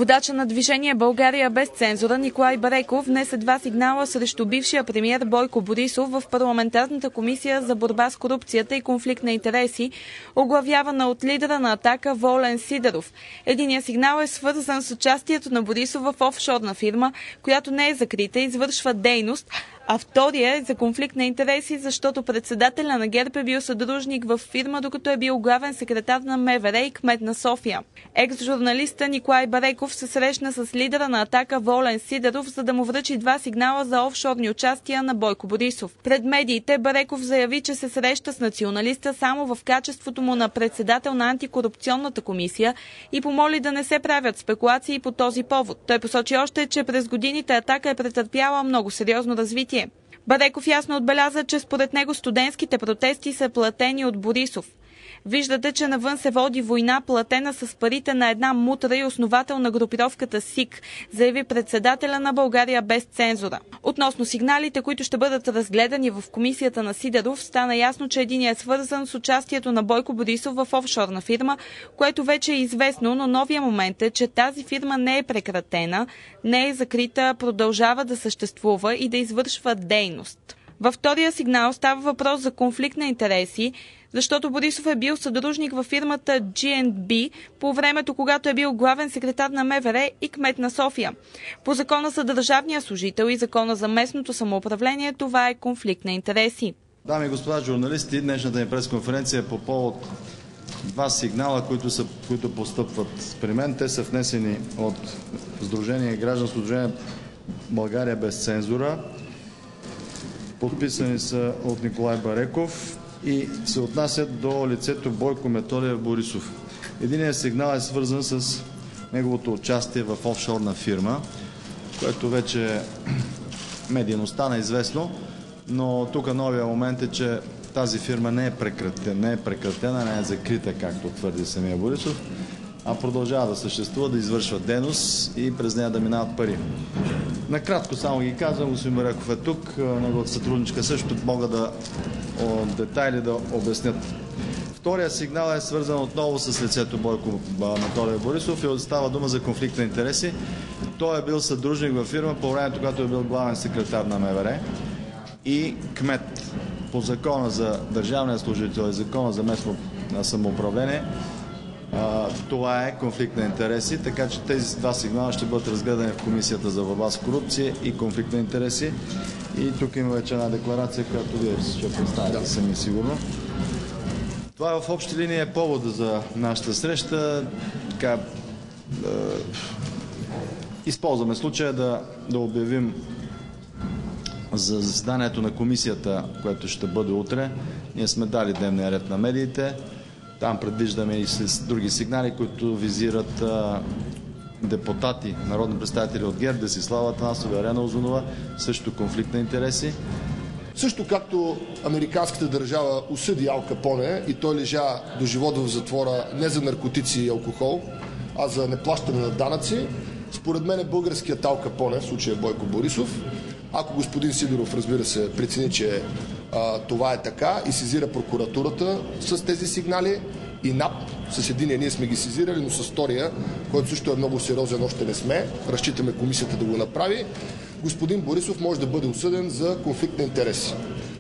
Водача на движение България без цензура Николай Бареков внесе 2 сигнала срещу бившия премиер Бойко Борисов в парламентарната комисия за борба с корупцията и конфликт на интереси, оглавявана от лидера на Атака Волен Сидеров. Единият сигнал е свързан с участието на Борисов в офшорна фирма, която не е закрита и извършва дейност, а втория е за конфликт на интереси, защото председателя на ГЕРБ е бил съдружник в фирма, докато е бил главен секретар на МВР и кмет на София. Екс-журналиста Николай Бареков се срещна с лидера на Атака Волен Сидеров, за да му връчи 2 сигнала за офшорни участия на Бойко Борисов. Пред медиите Бареков заяви, че се среща с националиста само в качеството му на председател на антикорупционната комисия и помоли да не се правят спекулации по този повод. Той посочи още, че през годините Атака е претърпяла много сериозно развитие. Бареков ясно отбеляза, че според него студентските протести са платени от Борисов. Виждате, че навън се води война, платена с парите на една мутра и основател на групировката СИК, заяви председателя на България без цензура. Относно сигналите, които ще бъдат разгледани в комисията на Сидеров, стана ясно, че единият е свързан с участието на Бойко Борисов в офшорна фирма, което вече е известно, но новия момент е, че тази фирма не е прекратена, не е закрита, продължава да съществува и да извършва дейност. Във втория сигнал става въпрос за конфликт на интереси, защото Борисов е бил съдружник във фирмата G&B по времето, когато е бил главен секретар на МВР и кмет на София. По закона за държавния служител и закона за местното самоуправление това е конфликт на интереси. Дами и господа журналисти, днешната ни пресконференция е по повод 2 сигнала, които постъпват при мен. Те са внесени от гражданско сдружение България без цензура. Подписани са от Николай Бареков и се отнасят до лицето Бойко Методиев Борисов. Единият сигнал е свързан с неговото участие в офшорна фирма, което вече медийно стана известно, но тук новия момент е, че тази фирма не е прекратена, не е закрита, както твърди самия Борисов, а продължава да съществува, да извършва дейност и през нея да минават пари. Накратко само ги казвам, господин Бареков е тук, неговата сътрудничка също могат да детайли да обяснят. Втория сигнал е свързан отново с лицето Бойко Методиев Борисов и става дума за конфликт на интереси. Той е бил съдружник във фирма по времето, когато е бил главен секретар на МВР и кмет. По закона за държавния служител и закона за местно самоуправление това е конфликт на интереси, така че тези 2 сигнала ще бъдат разгледани в Комисията за борба с корупция и конфликт на интереси. И тук има вече една декларация, която вие ще представите сами сигурно. Това в общи линии е повода за нашата среща. Използваме случая да обявим за заседанието на комисията, което ще бъде утре. Ние сме дали дневния ред на медиите. Там предвиждаме и с други сигнали, които визират депутати, народни представители от ГЕРБ, Десислава Атанасова, Ирена Узунова, също конфликт на интереси. Също както американската държава осъди Ал Капоне и той лежа до живота в затвора не за наркотици и алкохол, а за неплащане на данъци, според мен българският Ал Капоне, в случая Бойко Борисов, ако господин Сидеров, разбира се, прецени, че това е така и сезира прокуратурата с тези сигнали и НАП, с единия ние сме ги сезирали, но с втория, който също е много сериозен, още не сме, разчитаме комисията да го направи, господин Борисов може да бъде осъден за конфликт на интереси.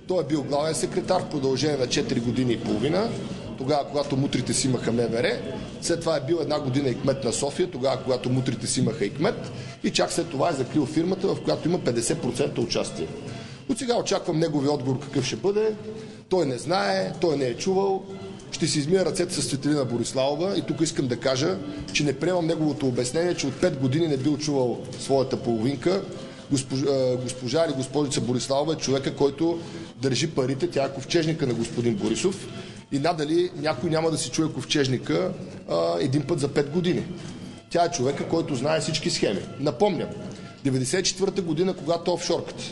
Той е бил главен секретар в продължение на 4 години и половина, тогава когато мутрите си имаха МВР, след това е бил 1 година и кмет на София, тогава когато мутрите си имаха и кмет, и чак след това е закрил фирмата, в която има 50% участие. От сега очаквам неговия отговор какъв ще бъде. Той не знае, той не е чувал. Ще си измия ръцете с Цветелина Бориславова и тук искам да кажа, че не приемам неговото обяснение, че от 5 години не бил чувал своята половинка. Госпожа или госпожица Бориславова е човека, който държи парите, тя е ковчежника на господин Борисов и надали някой няма да си чуе ковчежника един път за 5 години. Тя е човека, който знае всички схеми. Напомням, 1994 година, когато офшорката,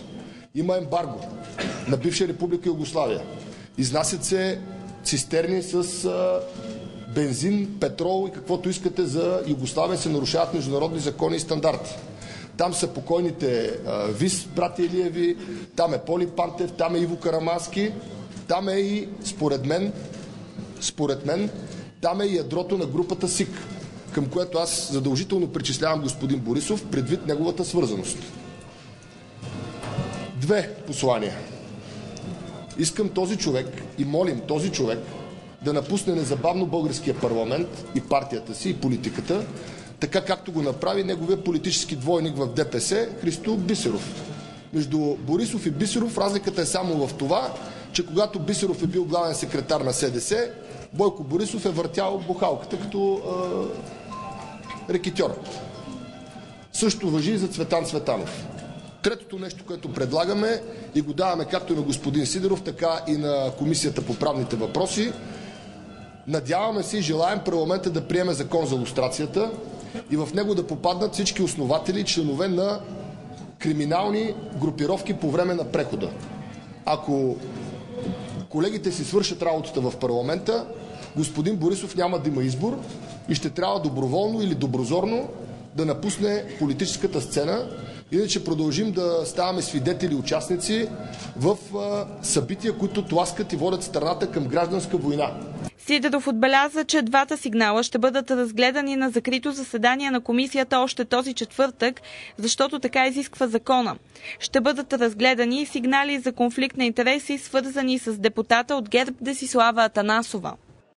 има ембарго на бивша република Югославия. Изнасят се цистерни с бензин, петрол и каквото искате за Югославия, се нарушават международни закони и стандарти. Там са покойните Вис, брати Илиеви, там е Поли Пантев, там е Иво Карамански, там е и, според мен, там е и ядрото на групата СИК. към което аз задължително причислявам господин Борисов, предвид неговата свързаност. Две послания. Искам този човек и молим този човек да напусне незабавно българския парламент и партията си, и политиката, така както го направи неговия политически двойник в ДПС Христо Бисеров. Между Борисов и Бисеров разликата е само в това, че когато Бисеров е бил главен секретар на СДС, Бойко Борисов е въртял бухалката като рекетьор. Също важи и за Цветан Цветанов. Третото нещо, което предлагаме и го даваме както на господин Сидеров, така и на Комисията по правните въпроси, надяваме се и желаем парламента да приеме закон за лустрацията и в него да попаднат всички основатели и членове на криминални групировки по време на прехода. Ако колегите си свършат работата в парламента, господин Борисов няма да има избор и ще трябва доброволно или доброзорно да напусне политическата сцена, иначе продължим да ставаме свидетели и участници в събития, които тласкат и водят страната към гражданска война. Сидеров отбеляза, че двата сигнала ще бъдат разгледани на закрито заседание на комисията още този четвъртък, защото така изисква закона. Ще бъдат разгледани и сигнали за конфликт на интереси, свързани с депутата от ГЕРБ Десислава Атанасова.